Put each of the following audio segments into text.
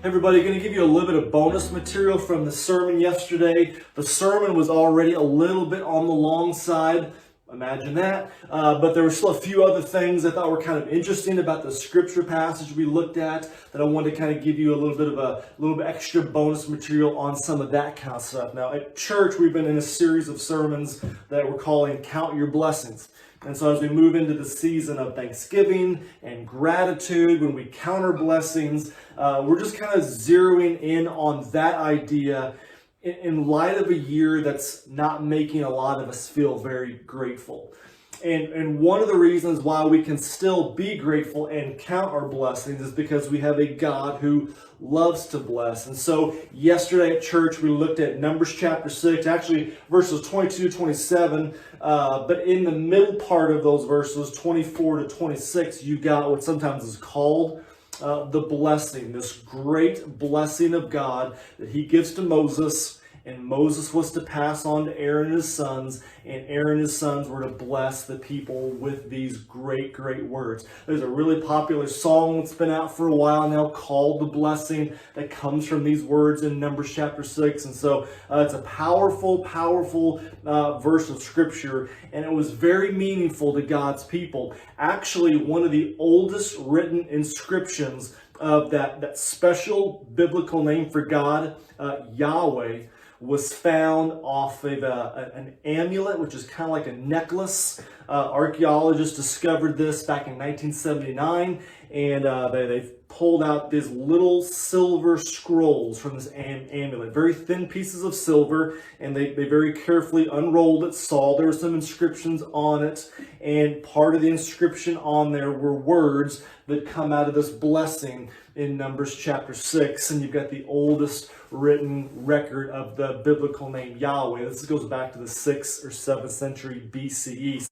Everybody, going to give you a little bit of bonus material from the sermon yesterday. The sermon was already a little bit on the long side. Imagine that. But there were still a few other things I thought were kind of interesting about the scripture passage we looked at that I wanted to kind of give you a little bit extra bonus material on some of that kind of stuff. Now, at church, we've been in a series of sermons that we're calling Count Your Blessings. And so as we move into the season of Thanksgiving and gratitude, when we count our blessings, we're just kind of zeroing in on that idea in light of a year that's not making a lot of us feel very grateful. And one of the reasons why we can still be grateful and count our blessings is because we have a God who loves to bless. And so yesterday at church, we looked at Numbers chapter 6, actually verses 22 to 27. But in the middle part of those verses, 24 to 26, you got what sometimes is called the blessing, this great blessing of God that he gives to Moses. And Moses was to pass on to Aaron and his sons, and Aaron and his sons were to bless the people with these great, great words. There's a really popular song that's been out for a while now called The Blessing that comes from these words in Numbers chapter 6. And so it's a powerful, powerful verse of scripture, and it was very meaningful to God's people. Actually, one of the oldest written inscriptions of that special biblical name for God, Yahweh, was found off of an amulet, which is kind of like a necklace. Archaeologists discovered this back in 1979, and they pulled out these little silver scrolls from this amulet, very thin pieces of silver, and they very carefully unrolled it, saw there were some inscriptions on it, and part of the inscription on there were words that come out of this blessing in Numbers chapter 6, and you've got the oldest written record of the biblical name Yahweh. This goes back to the 6th or 7th century BCE.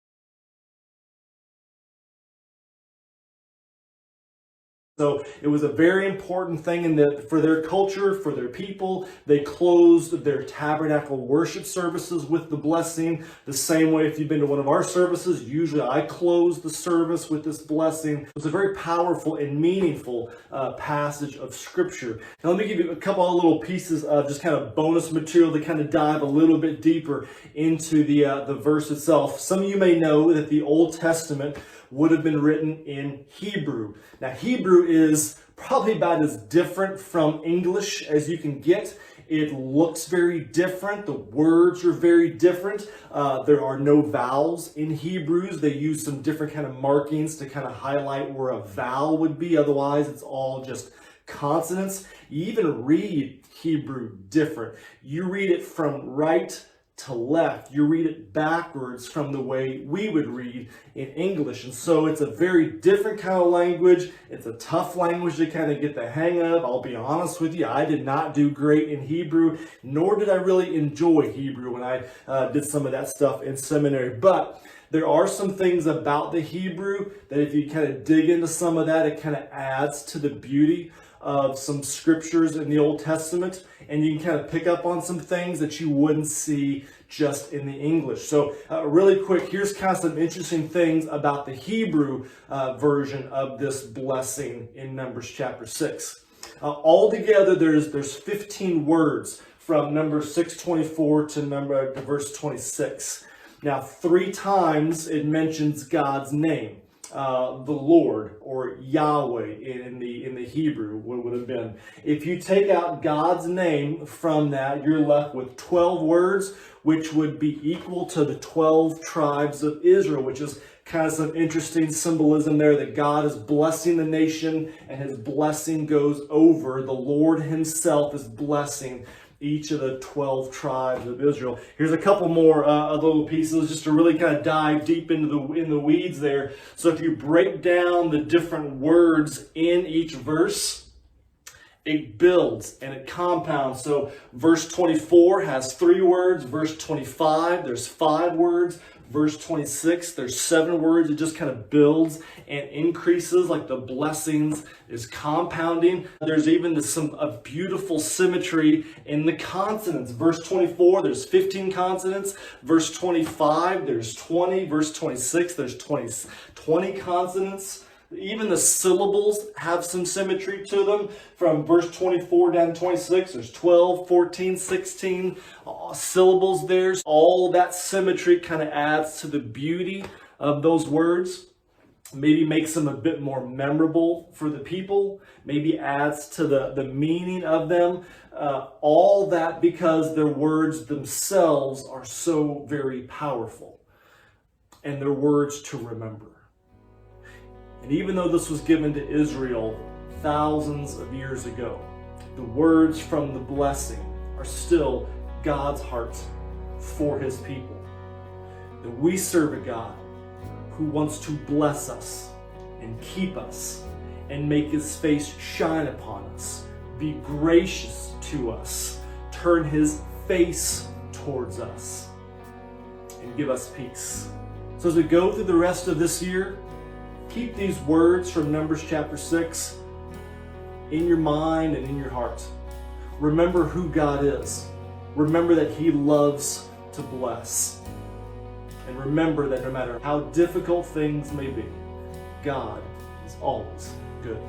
So it was a very important thing for their culture, for their people. They closed their tabernacle worship services with the blessing. The same way, if you've been to one of our services, usually I close the service with this blessing. It was a very powerful and meaningful passage of scripture. Now let me give you a couple of little pieces of just kind of bonus material to kind of dive a little bit deeper into the verse itself. Some of you may know that the Old Testament would have been written in Hebrew. Now, Hebrew is probably about as different from English as you can get. It looks very different. The words are very different. There are no vowels in Hebrews. They use some different kind of markings to kind of highlight where a vowel would be. Otherwise, it's all just consonants. You even read Hebrew different. You read it from right to left. You read it backwards from the way we would read in English. And so it's a very different kind of language. It's a tough language to kind of get the hang of. I'll be honest with you, I did not do great in Hebrew, nor did I really enjoy Hebrew when I did some of that stuff in seminary. But there are some things about the Hebrew that if you kind of dig into some of that, it kind of adds to the beauty of some scriptures in the Old Testament, and you can kind of pick up on some things that you wouldn't see just in the English. So really quick, here's kind of some interesting things about the Hebrew version of this blessing in Numbers chapter 6. Altogether, there's 15 words from Numbers 6:24 to verse 26. Now, 3 times it mentions God's name. The Lord, or Yahweh in the Hebrew would have been. If you take out God's name from that, you're left with 12 words, which would be equal to the 12 tribes of Israel, which is kind of some interesting symbolism there that God is blessing the nation, and his blessing goes over. The Lord himself is blessing each of the 12 tribes of Israel. Here's a couple more little pieces just to really kind of dive deep into the weeds there. So if you break down the different words in each verse, it builds and it compounds. So verse 24 has 3 words. Verse 25, there's 5 words. Verse 26, there's 7 words. It just kind of builds and increases, like the blessings is compounding. There's even some beautiful symmetry in the consonants. Verse 24, there's 15 consonants. Verse 25, there's 20. Verse 26, there's 20 consonants. Even the syllables have some symmetry to them. From verse 24 down to 26, there's 12, 14, 16 syllables there. All that symmetry kind of adds to the beauty of those words. Maybe makes them a bit more memorable for the people. Maybe adds to the meaning of them. All that because their words themselves are so very powerful. And they're words to remember. And even though this was given to Israel thousands of years ago, the words from the blessing are still God's heart for his people. That we serve a God who wants to bless us and keep us and make his face shine upon us, be gracious to us, turn his face towards us, and give us peace. So as we go through the rest of this year, keep these words from Numbers chapter 6 in your mind and in your heart. Remember who God is. Remember that he loves to bless. And remember that no matter how difficult things may be, God is always good.